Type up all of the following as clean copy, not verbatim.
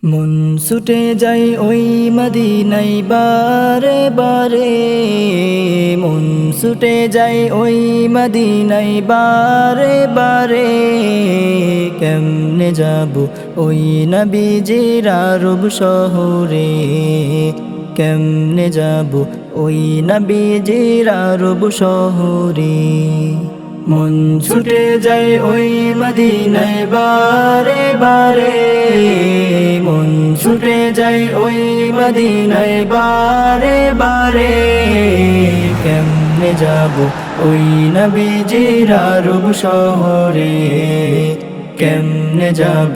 মন ছুটে যাই ওই মদিনায় বারে বারে, মন ছুটে যাই ওই মদিনায় বারে বারে। কেমনে যাব ওই নবীজির আরব শহরে, কেমনে যাব ওই নবীজির আরব শহরে। মন ছুটে যায় ওই মদিনায় বারে বারে, মন ছুটে যায় ওই মদিনায় বারে বারে। কেমনে যাব ওই নবীজির আরব শহরে, কেমনে যাব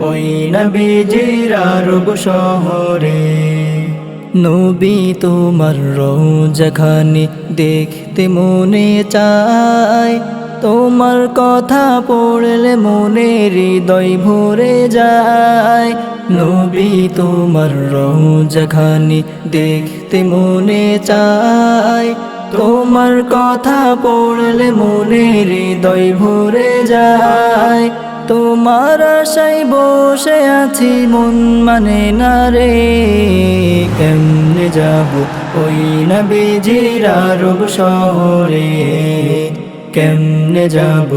ওই নবীজির আরব শহরে। নবী তোমার রওজাখানি দেখতে মনে চায়, তোমার কথা পড়লে মনের হৃদয় ভরে যায়। নবী তোমার রওজাখানি দেখতে মনে চায়, তোমার কথা পড়লে মনের হৃদয় ভরে যায়। তোমার আশায় বসে আছি মন মানে না রে, কেমনে যাব ওই নবীজির আরব শহরে, কেমনে যাব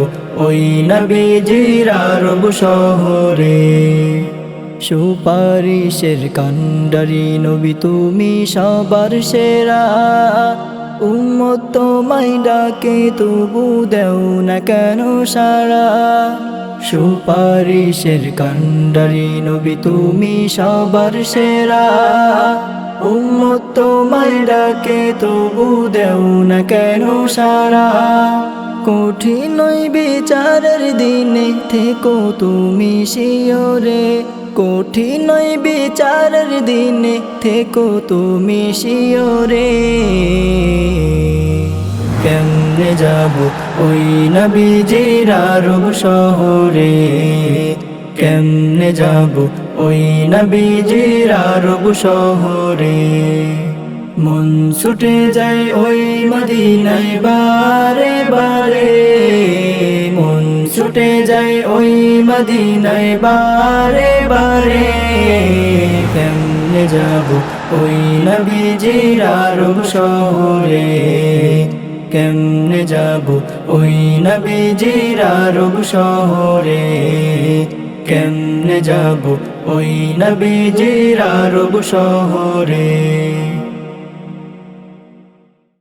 ওই নবীজির আরব শহরে। সুপারিশের কান্ডারি নবী তুমি সবার সেরা, উম্মত তোমায় ডাকে তবু দেও না কেন সাড়া। সুপারিশের কান্ডারি নবী তুমি সবার সেরা, উম্মত তোমায় ডাকে তবু দেও না কেন সাড়া। কঠিন বিচারের দিনে থেকো তুমি শিওরে, কঠিন বিচারের দিনে থেকো তুমি শিওরে। কেমনে যাব ওই নবীজির আরব শহরে, কেমনে যাব ওই নবীজির আরব শহরে। মন ছুটে যায় ওই মদিনায় বারে বারে, মন ছুটে যায় ওই মদিনায় বারে বারে। কেমনে যাব ওই নবীজির আরব শহরে, কেমনে যাব ওই নবীজির আরব শহরে, কেমনে যাব ওই নবীজির আরব শহরে।